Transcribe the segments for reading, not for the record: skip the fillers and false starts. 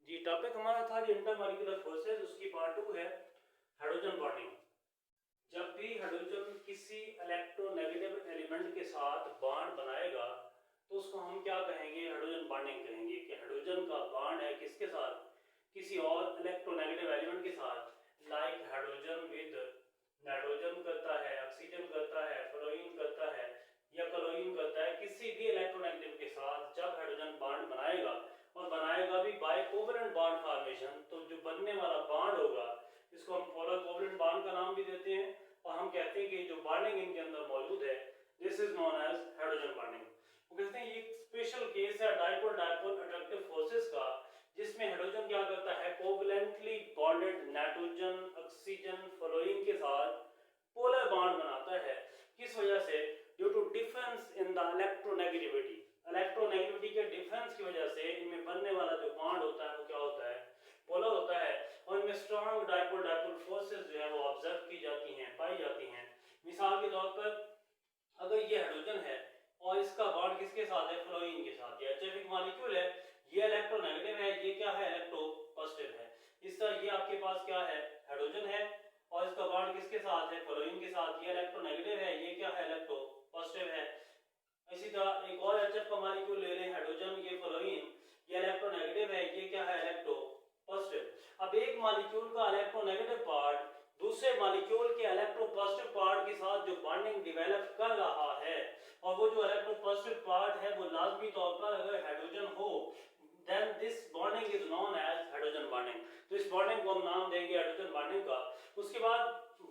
जी topic हमारा था जो इंटरमॉलिक्यूलर फोर्सेस, उसकी पार्ट 2 है हाइड्रोजन बॉन्डिंग। जब भी हाइड्रोजन किसी इलेक्ट्रोनेगेटिव एलिमेंट के साथ बॉन्ड बनाएगा तो उसको हम क्या कहेंगे, हाइड्रोजन बॉन्डिंग कहेंगे। कि हाइड्रोजन का बॉन्ड है किसके साथ, किसी और इलेक्ट्रोनेगेटिव एलिमेंट के साथ। लाइक हाइड्रोजन विद नाइट्रोजन करता है, ऑक्सीजन करता है, फ्लोरीन करता है या क्लोरीन करता है। किसी भी इलेक्ट्रोनेगेटिव के साथ जब हाइड्रोजन बॉन्ड बनाएगा और बनाएगा भी बाय कोवेलेंट बॉन्ड फॉर्मेशन, तो जो बनने वाला बॉन्ड होगा इसको हम पोलर कोवेलेंट बॉन्ड का नाम भी देते हैं। और हम कहते हैं कि जो बॉन्डिंग इनके अंदर मौजूद है this is known as hydrogen bonding. वो कहते हैं ये एक स्पेशल केस है डाइपोल डाइपोल अट्रैक्टिव फोर्सेस का, जिसमें हाइड्रोजन क्या करता है, covalently bonded nitrogen, oxygen, fluorine के साथ पोलर बॉन्ड बनाता है। किस वजह से, due to difference in the electronegativity. Electronegativity के डिफरेंस की वजह से इनमें बनने वाला जो बॉन्ड होता है वो क्या होता है, पोलर होता है। और इनमें स्ट्रॉन्ग डाइपोल डाइपोल फोर्सेस जो है वो ऑब्जर्व की जाती हैं, पाई जाती हैं। मिसाल के तौर पर अगर ये हाइड्रोजन है और इसका बॉन्ड किसके साथ है, फ्लोरीन के साथ। ये एचएफिक मॉलिक्यूल है, ये इलेक्ट्रोनेगेटिव है, ये क्या है, इलेक्ट्रो पॉजिटिव है। इस तरह ये आपके पास क्या है, हाइड्रोजन है और इसका बॉन्ड किसके साथ है, फ्लोरीन के साथ। ये इलेक्ट्रोनेगेटिव है, ये क्या है, इलेक्ट्रो पॉजिटिव है। इसी तरह एक और एचएफ का मॉलिक्यूल ले लें, हाइड्रोजन, ये फ्लोरीन, ये इलेक्ट्रोनेगेटिव है, ये क्या है, इलेक्ट्रो पॉजिटिव। अब एक मॉलिक्यूल का इलेक्ट्रोनेगेटिव पार्ट दूसरे मॉलिक्यूल के इलेक्ट्रोपॉजिटिव पार्ट के साथ जो बॉन्डिंग डेवलप कर रहा है, और वो जो इलेक्ट्रोपॉजिटिव पार्ट है वो लाजमी तौर पर अगर हाइड्रोजन हो, then this bonding is known as hydrogen bonding. तो इस बॉन्डिंग को हम नाम देंगे हाइड्रोजन बॉन्डिंग का। उसके बाद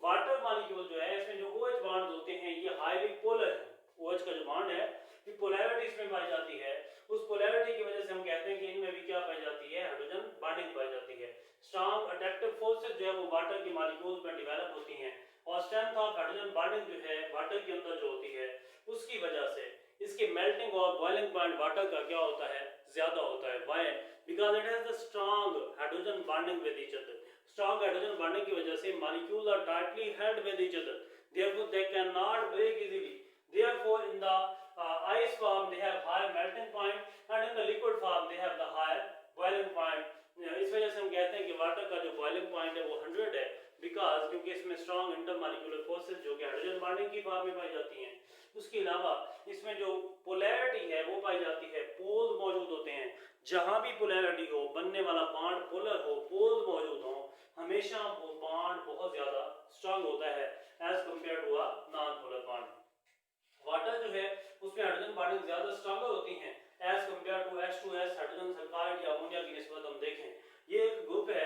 वाटर मॉलिक्यूल जो है, इसमें जो OH बॉन्ड होते हैं ये हाईली पोलर है। OH का जो बॉन्ड है ये पोलैरिटी इसमें पाई जाती है। उस पोलैरिटी की वजह से हम कहते हैं कि इनमें भी क्या पाई जाती है, हाइड्रोजन बॉन्डिंग पाई जाती है। स्ट्रॉन्ग अट्रैक्टिव फोर्सेस जो है वो वाटर के मॉलिक्यूल्स में डेवलप होती हैं, और स्ट्रेंथ ऑफ हाइड्रोजन बॉन्डिंग जो है वाटर के अंदर जो होती है उसकी वजह से इसके मेल्टिंग और बॉइलिंग पॉइंट वाटर का क्या होता है, ज्यादा होता है। Why, because it has the strong hydrogen bonding with each other. Strong hydrogen bonding की वजह से molecules are tightly held with each other, therefore they can not break easily. Therefore, in the ice form they have higher melting point, and in the liquid form they have the higher boiling point. इस वजह से हम कहते हैं कि water का जो boiling point है वो 100 है, बिकॉज क्योंकि इसमें स्ट्रॉन्ग इंटरमॉलिक्यूलर फोर्सेस जो कि हाइड्रोजन बॉन्डिंग की फॉर्म में पाई जाती हैं। उसके अलावा इसमें जो पोलैरिटी है वो पाई जाती है, पोल्स मौजूद होते हैं। जहां भी पोलैरिटी हो, बनने वाला बॉन्ड पोलर हो, पोल्स मौजूद हो, हमेशा वो बॉन्ड बहुत ज्यादा स्ट्रॉन्ग होता है as compare to a non polar bond. Water जो है उसमें हाइड्रोजन बॉन्डिंग ज्यादा स्ट्रॉन्गर होती हैं as compare to H2S, hydrogen sulphide या अमोनिया की निस्बत हम देखें। ये एक ग्रुप है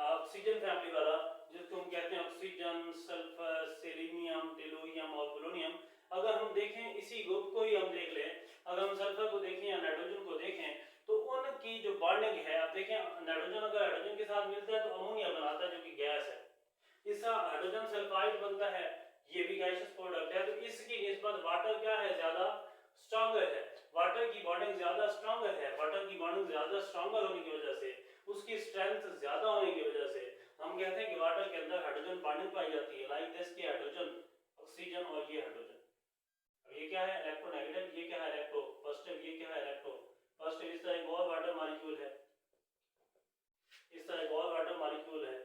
ऑक्सीजन फैमिली वाला, जिसको हम कहते हैं ऑक्सीजन, सल्फर, सेलेनियम, टेलुरियम और पोलोनियम। अगर हम देखें इसी ग्रुप को ही हम देख लें, अगर हम सल्फर को देखें या नाइट्रोजन को देखें तो उनकी जो बॉन्डिंग है, आप देखें नाइट्रोजन अगर हाइड्रोजन के साथ मिलता है तो अमोनिया बनाता है जो कि गैस है। इसका हाइड्रोजन सल्फाइड बनता है, ये भी गैसियस प्रोडक्ट है। तो इसकी निस्बत वाटर क्या है, ज्यादा स्ट्रॉन्गर है। वाटर की बॉन्डिंग ज्यादा स्ट्रॉन्गर है। वाटर की बॉन्डिंग ज्यादा स्ट्रॉन्गर होने की वजह से, उसकी स्ट्रेंथ ज्यादा होने की वजह से हम कहते हैं कि वाटर के अंदर हाइड्रोजन बॉन्डिंग पाई जाती है। लाइक दिस की हाइड्रोजन, ऑक्सीजन और ये हाइड्रोजन। अब ये क्या है, इलेक्ट्रोनेगेटिव, ये क्या है, इलेक्ट्रो पॉजिटिव, ये क्या है, इलेक्ट्रो पॉजिटिव। इस तरह एक और वाटर मॉलिक्यूल है, इस तरह एक और वाटर मॉलिक्यूल है।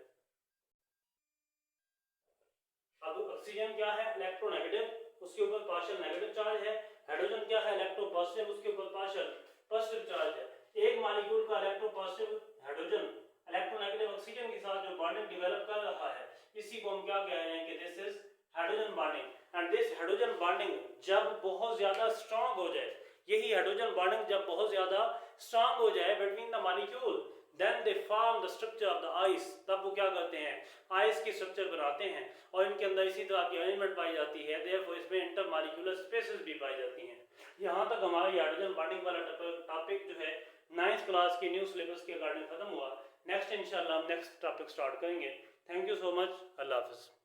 अब ऑक्सीजन क्या है, इलेक्ट्रोनेगेटिव, उसके ऊपर पार्शियल नेगेटिव चार्ज है। हाइड्रोजन क्या है, इलेक्ट्रोपॉजिटिव, उसके ऊपर पार्शियल पॉजिटिव चार्ज है। एक मॉलिक्यूल का इलेक्ट्रोपॉजिटिव हाइड्रोजन इलेक्ट्रोनेगेटिव ऑक्सीजन के साथ जो बॉन्डिंग डेवलप कर रहा है, इसी को हम क्या कह रहे हैं कि this is hydrogen bonding. And this hydrogen bonding जब बहुत ज्यादा स्ट्रांग हो जाए, यही हाइड्रोजन बॉन्डिंग जब बहुत ज्यादा स्ट्रांग हो जाए between the molecule, then they form the structure of the ice. तब वो क्या करते हैं, आइस की स्ट्रक्चर बनाते हैं और इनके अंदर इसी तरह की अरेंजमेंट पाई जाती है। देयरफॉर इसमें इंटरमॉलिक्यूलर स्पेसेस भी पाई जाती हैं। यहाँ तक हमारा हाइड्रोजन बॉन्डिंग वाला टॉपिक जो है 9th क्लास के न्यू सिलेबस के अकॉर्डिंग खत्म हुआ। नेक्स्ट इंशाल्लाह हम नेक्स्ट टॉपिक स्टार्ट करेंगे। थैंक यू सो मच, अल्लाह हाफिज़।